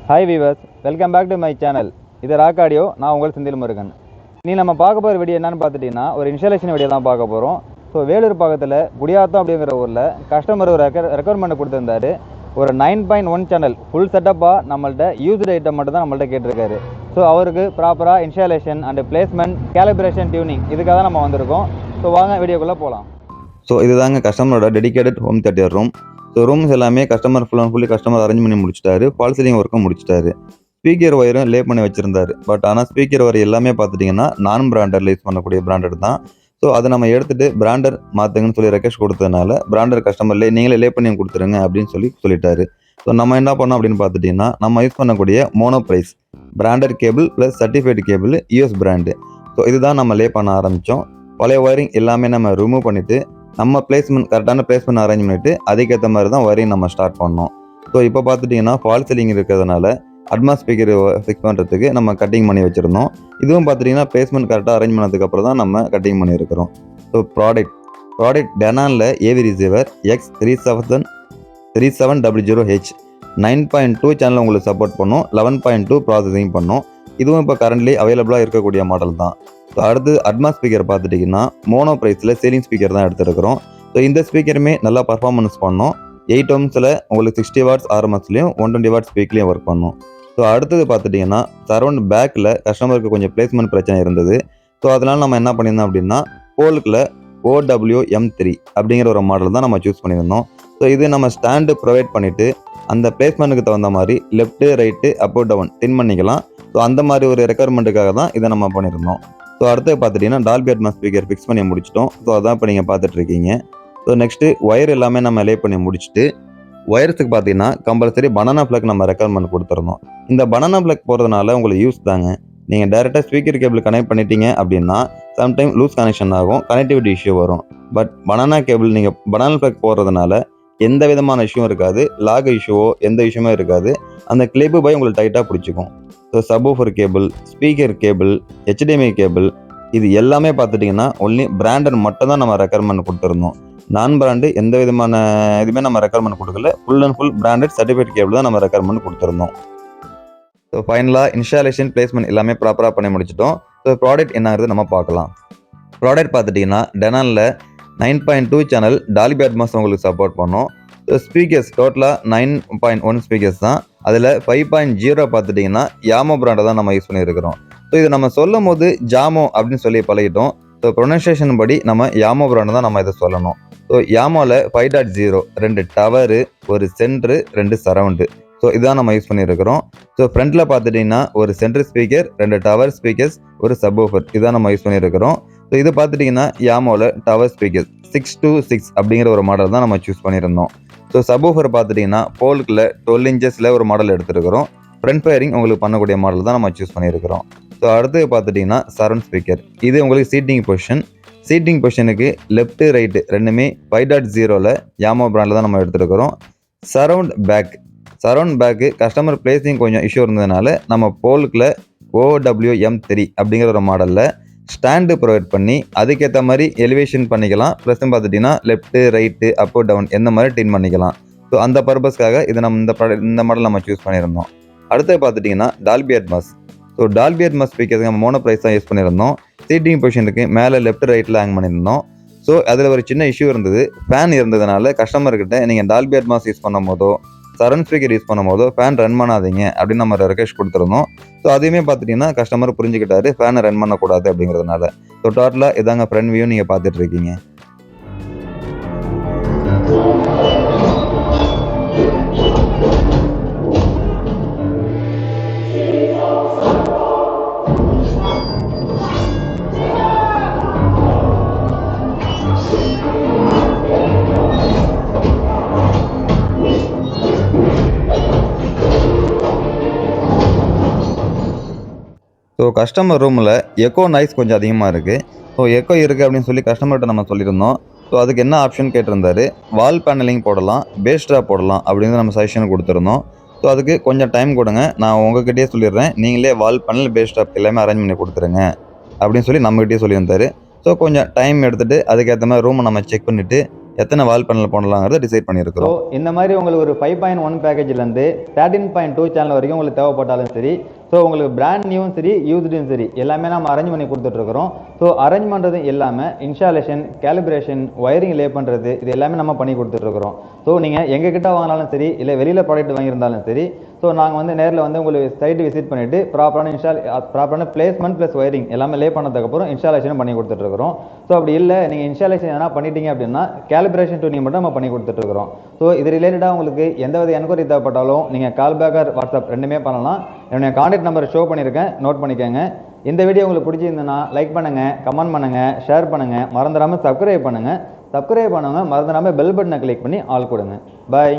Hi viewers, welcome back to my channel. This is Rock Audio. நான் உங்கள் செந்தில் முருகன். நீ நம்ம பார்க்க போகிற வீடியோ என்னன்னு பார்த்துட்டீங்கன்னா ஒரு இன்ஸ்டாலேஷன் வீடியோ தான் பார்க்க போகிறோம். ஸோ வேலூர் பக்கத்தில் குடியாத்தம் அப்படிங்கிற ஊரில் கஸ்டமர் ஒரு ரெக்கமெண்ட் கொடுத்துருந்தாரு. ஒரு 9.1 சேனல் ஃபுல் செட்டப்பாக நம்மள்ட்ட யூஸ்டு ஐட்டம் மட்டும் தான் நம்மள்ட்ட கேட்டிருக்காரு. ஸோ அவருக்கு ப்ராப்பராக installation and placement calibration tuning இதுக்காக தான் நம்ம வந்திருக்கோம். ஸோ வாங்க வீடியோக்குள்ளே போகலாம். ஸோ இதுதாங்க கஸ்டமரோட dedicated home theatre room. So rooms எல்லாமே கஸ்டமர் ஃபுல்லி கஸ்டமர் அரேஞ்ச் பண்ணி முடிச்சிட்டாரு. ஃபால் சீலிங் ஒர்க்கும் முடிச்சிட்டாரு. ஸ்பீக்கர் ஒயரும் லே பண்ணி வச்சிருந்தாரு. பட் ஆனால் ஸ்பீக்கர் ஒயர் எல்லாமே பார்த்துட்டிங்கன்னா நான் பிராண்டரில் யூஸ் பண்ணக்கூடிய பிராண்டட் தான். ஸோ அதை நம்ம எடுத்துகிட்டு பிராண்டர் மாற்றுங்கன்னு சொல்லி ரெக்வெஸ்ட் கொடுத்ததுனால பிராண்டர் கஸ்டமர்லேயே நீங்களே லே பண்ணி கொடுத்துருங்க அப்படின்னு சொல்லிட்டாரு. ஸோ நம்ம என்ன பண்ணோம் அப்படின்னு பார்த்துட்டிங்கன்னா நம்ம யூஸ் பண்ணக்கூடிய Monoprice branded cable plus certified cable US brand. So இதுதான் நம்ம லே பண்ண ஆரம்பித்தோம். பழைய ஒயரிங் எல்லாமே நம்ம ரிமூவ் பண்ணிவிட்டு நம்ம கரெக்டான பிளேஸ்மெண்ட் அரேஞ்ச் பண்ணிவிட்டு அதுக்கேற்ற மாதிரி தான் ஒயரிங் நம்ம ஸ்டார்ட் பண்ணோம். ஸோ இப்போ பார்த்துட்டிங்கன்னா ஃபால் சீலிங் இருக்கிறதுனால அட்மாஸ் ஸ்பீக்கர் ஃபிக்ஸ் பண்ணுறதுக்கு நம்ம கட்டிங் பண்ணி வச்சுருந்தோம். இதுவும் பார்த்துட்டிங்கன்னா பிளேஸ்மெண்ட் கரெக்டாக அரேஞ்ச் பண்ணதுக்கப்புறம் தான் நம்ம கட்டிங் பண்ணியிருக்கிறோம். ஸோ ப்ராடக்ட் டெனானில் ஏவி ரிசீவர் X3700H 9.2 சேனல் உங்களுக்கு சப்போர்ட் பண்ணும். 11.2 ப்ராசஸிங் பண்ணும். இதுவும் இப்போ கரண்ட்லி அவைலபிளாக இருக்கக்கூடிய மாடல் தான். ஸோ அடுத்து அட்மாஸ் ஸ்பீக்கர் பார்த்துட்டிங்கன்னா மோனோப்ரைஸில் சீலிங் ஸ்பீக்கர் தான் எடுத்துருக்கிறோம். ஸோ இந்த ஸ்பீக்கருமே நல்லா பர்ஃபார்மன்ஸ் பண்ணோம். 8 ohmஸில் உங்களுக்கு 60 வாட்ஸ் ஆர்எம்எஸ்லையும் 120 வாட்ஸ் ஸ்பீக்லேயும் ஒர்க் பண்ணும். ஸோ அடுத்தது பார்த்துட்டிங்கன்னா சரௌண்ட் பேக்கில் கஸ்டமருக்கு கொஞ்சம் பிளேஸ்மெண்ட் பிரச்சனை இருந்தது. ஸோ அதனால் நம்ம என்ன பண்ணியிருந்தோம் அப்படின்னா போல்கில் OWM3 அப்படிங்கிற ஒரு மாடல் தான் நம்ம சூஸ் பண்ணியிருந்தோம். ஸோ இது நம்ம ஸ்டாண்டு ப்ரொவைட் பண்ணிவிட்டு அந்த பிளேஸ்மெண்ட்டுக்கு தகுந்த மாதிரி லெஃப்ட்டு ரைட்டு அப் டவுன் டின் பண்ணிக்கலாம். ஸோ அந்த மாதிரி ஒரு ரெக்குயர்மெண்ட்டுக்காக தான் இதை நம்ம பண்ணியிருந்தோம். ஸோ அடுத்து பார்த்துட்டிங்கன்னா Dolbyatmos ஸ்பீக்கர் ஃபிக்ஸ் பண்ணி முடிச்சிட்டோம். ஸோ அதான் இப்போ நீங்கள் பார்த்துட்ருக்கீங்க. ஸோ நெக்ஸ்ட்டு ஒயர் எல்லாமே நம்ம லே பண்ணி முடிச்சுட்டு ஒயர்ஸுக்கு பார்த்தீங்கன்னா கம்பல்சரி பனானா பிளக் நம்ம ரெக்குயர்மெண்ட் கொடுத்துருந்தோம். இந்த பனானா பிளக் போகிறதுனால உங்களுக்கு யூஸ் தாங்க. நீங்கள் டேரெக்டாக ஸ்பீக்கர் கேபிள் கனெக்ட் பண்ணிட்டீங்க அப்படின்னா சம்டைம் லூஸ் கனெக்ஷன் ஆகும், கனெக்டிவிட்டி இஷ்யூ வரும். பட் பனானா கேபிள் நீங்கள் பனானா பிளக் போடுறதுனால எந்த விதமான இஷ்யூவும் இருக்காது, லாக் இஷ்யூவோ எந்த இஷ்யூமே இருக்காது. அந்த கிளிப்பு போய் உங்களுக்கு டைட்டாக பிடிச்சிக்கும். So subwoofer cable, speaker cable, HDMI cable இது எல்லாமே பார்த்துட்டிங்கன்னா ஒன்லி பிராண்டட் மட்டும் தான் நம்ம ரெக்குயர்மெண்ட் கொடுத்துருந்தோம். நான் பிராண்டு எந்த விதமான இதுவுமே நம்ம ரெக்குயர்மெண்ட் கொடுக்கல. Full and full branded certified cable தான் நம்ம ரெக்குயர்மெண்ட் கொடுத்துருந்தோம். ஸோ ஃபைனலாக இன்ஸ்டாலேஷன் பிளேஸ்மெண்ட் எல்லாமே ப்ராப்பராக பண்ணி முடிச்சிட்டோம். ஸோ ப்ராடக்ட் என்னங்கிறது நம்ம பார்க்கலாம். ப்ராடக்ட் பார்த்துட்டிங்கன்னா டெனானில் 9.2 சேனல் Dolbyatmos உங்களுக்கு சப்போர்ட் பண்ணோம். ஸோ ஸ்பீக்கர்ஸ் டோட்டலாக 9.1 ஸ்பீக்கர்ஸ் தான். அதில் 5.0 பார்த்துட்டிங்கன்னா யாமோ பிராண்டை தான் நம்ம யூஸ் பண்ணியிருக்கிறோம். ஸோ இது நம்ம சொல்லும் போது ஜாமோ அப்படின்னு சொல்லி பழகிட்டோம். ஸோ ப்ரொனன்சியேஷன் படி நம்ம யாமோ பிராண்டு தான் நம்ம இதை சொல்லணும். ஸோ யாமோவில் 5.0 2 டவரு, ஒரு சென்ட்ரு, 2 சரவுண்டு. ஸோ இதுதான் நம்ம யூஸ் பண்ணியிருக்கிறோம். ஸோ ஃப்ரண்ட்டில் பார்த்துட்டிங்கன்னா ஒரு சென்ட்ரு ஸ்பீக்கர், 2 டவர் ஸ்பீக்கர்ஸ், ஒரு சப்வூஃபர் இதுதான் நம்ம யூஸ் பண்ணியிருக்கிறோம். ஸோ இது பார்த்துட்டிங்கன்னா யாமோவில் டவர் ஸ்பீக்கர் 626 அப்படிங்கிற ஒரு மாடல் தான் நம்ம சூஸ் பண்ணியிருந்தோம். ஸோ சப்வூஃபர் பார்த்துட்டிங்கன்னா போல்கில் 12 inches ஒரு மாடல் எடுத்துருக்கிறோம். ஃப்ரண்ட் ஃபயரிங் உங்களுக்கு பண்ணக்கூடிய மாடல் தான் நம்ம சூஸ் பண்ணியிருக்கிறோம். ஸோ அடுத்து பார்த்துட்டிங்கன்னா சரௌண்ட் ஸ்பீக்கர். இது உங்களுக்கு சீட்டிங் பொசிஷனுக்கு லெஃப்ட்டு ரைட்டு ரெண்டுமே 5.0 யாமோ பிராண்டில் தான் நம்ம எடுத்துருக்கிறோம். சரௌண்ட் பேக்கு கஸ்டமர் பிளேஸிங் கொஞ்சம் இஷ்யூ இருந்ததுனால நம்ம போல்கில் OWM3 அப்படிங்கிற ஒரு மாடலில் ஸ்டாண்டு ப்ரொவைட் பண்ணி அதுக்கேற்ற மாதிரி எலிவேஷன் பண்ணிக்கலாம். ப்ளஸ் பார்த்துட்டிங்கன்னா லெஃப்ட்டு ரைட்டு அப் டவுன் எந்த மாதிரி டின் பண்ணிக்கலாம். ஸோ அந்த பர்பஸ்க்காக இது நம்ம இந்த மாடல் நம்ம சூஸ் பண்ணியிருந்தோம். அடுத்து பார்த்துட்டிங்கன்னா Dolbyatmos. ஸோ Dolbyatmos ஸ்பீக்கர்ஸ் நம்ம மோனோப்ரைஸ் தான் யூஸ் பண்ணியிருந்தோம். சீட்டிங் பொசிஷனுக்கு மேலே லெஃப்ட் ரைட்டில் ஹேங் பண்ணியிருந்தோம். ஸோ அதில் ஒரு சின்ன இஷ்யூ இருந்தது. ஃபேன் இருந்ததுனால கஸ்டமர்கிட்ட நீங்கள் Dolbyatmos யூஸ் பண்ணும் போதோ சரௌண்ட் ஸ்பீக்கர் யூஸ் பண்ணும் போதோ ஃபேன் ரன் பண்ணாதீங்க அப்படின்னு நம்ம ரெக்வெஸ்ட் கொடுத்துருந்தோம். ஸோ அதையுமே பார்த்துட்டிங்கன்னா கஸ்டமர் புரிஞ்சுக்கிட்டாரு ஃபேனை ரன் பண்ணக்கூடாது அப்படிங்கிறதுனால. ஸோ டோட்டலாக இதாங்க ஃப்ரண்ட் வியூ நீங்கள் பார்த்துட்ருக்கீங்க. ஸோ கஸ்டமர் ரூமில் எக்கோ நாய்ஸ் கொஞ்சம் அதிகமாக இருக்குது. ஸோ எக்கோ இருக்குது அப்படின்னு சொல்லி கஸ்டமர்கிட்ட நம்ம சொல்லியிருந்தோம். ஸோ அதுக்கு என்ன ஆப்ஷன் கேட்டிருந்தாரு. வால் பேனலிங் போடலாம், பேஸ் ட்ராப் போடலாம் அப்படின்னு நம்ம சஜஷன் கொடுத்துருந்தோம். ஸோ அதுக்கு கொஞ்சம் டைம் கொடுங்க, நான் உங்ககிட்டயே சொல்லிடுறேன், நீங்களே வால் பேனல் பேஸ் ட்ராப் எல்லாமே அரேஞ்ச் பண்ணி கொடுத்துருங்க அப்படின்னு சொல்லி நம்மகிட்டயே சொல்லியிருந்தாரு. ஸோ கொஞ்சம் டைம் எடுத்துகிட்டு அதுக்கேற்ற மாதிரி ரூமை நம்ம செக் பண்ணிவிட்டு எத்தனை வால் பேனல் போடலாங்கிறத டிசைட் ஸோ பண்ணியிருக்கிறோம். இந்த மாதிரி உங்களுக்கு ஒரு 5.1 பேக்கேஜ்லேருந்து 13.2 சேனல் வரைக்கும் உங்களுக்கு தேவைப்பட்டாலும் சரி, ஸோ உங்களுக்கு பிராண்ட் நியூவும் சரி யூஸ்டும் சரி எல்லாமே நம்ம அரேஞ்ச் பண்ணி கொடுத்துட்ருக்குறோம். ஸோ அரேஞ்ச் பண்ணுறது எல்லாமே இன்ஸ்டாலேஷன், கேலிப்ரேஷன், ஒயரிங் லே பண்ணுறது இது எல்லாமே நம்ம பண்ணி கொடுத்துட்ருக்குறோம். ஸோ நீங்கள் எங்ககிட்ட வாங்கினாலும் சரி இல்லை வெளியில் ப்ராடக்ட் வாங்கியிருந்தாலும் சரி, ஸோ நாங்கள் வந்து நேரில் வந்து உங்களுக்கு சைட்டு விசிட் பண்ணிவிட்டு ப்ராப்பரான பிளேஸ்மெண்ட் ப்ளஸ் ஒயரிங் எல்லாமே லே பண்ணதுக்கப்புறம் இன்ஸ்டாலேஷன் பண்ணி கொடுத்துட்ருக்குறோம். ஸோ அப்படி இல்லை நீங்கள் இன்ஸ்டாலேஷன் எதனா பண்ணிட்டீங்க அப்படின்னா கேலிப்ரேஷன் டூனிங் மட்டும் நம்ம பண்ணி கொடுத்துட்ருக்குறோம். ஸோ இது ரிலேட்டடாக உங்களுக்கு எந்த வித என்கொயரி தேவைப்பட்டாலும் நீங்கள் கால் பேக்கர் வாட்ஸ்அப் ரெண்டுமே பண்ணலாம். என்னுடைய கான்டாக்ட் நம்பர் ஷோ பண்ணியிருக்கேன், நோட் பண்ணிக்கோங்க. இந்த வீடியோ உங்களுக்கு பிடிச்சிருந்ததுன்னா லைக் பண்ணுங்கள், கமெண்ட் பண்ணுங்கள், ஷேர் பண்ணுங்கள், மறந்துடாமல் சப்ஸ்கிரைப் பண்ணுங்கள். சப்ஸ்கிரைப் பண்ணுங்க, மறந்துடாமல் பெல் பட்டனை கிளிக் பண்ணி ஆல் கொடுங்க. பாய்.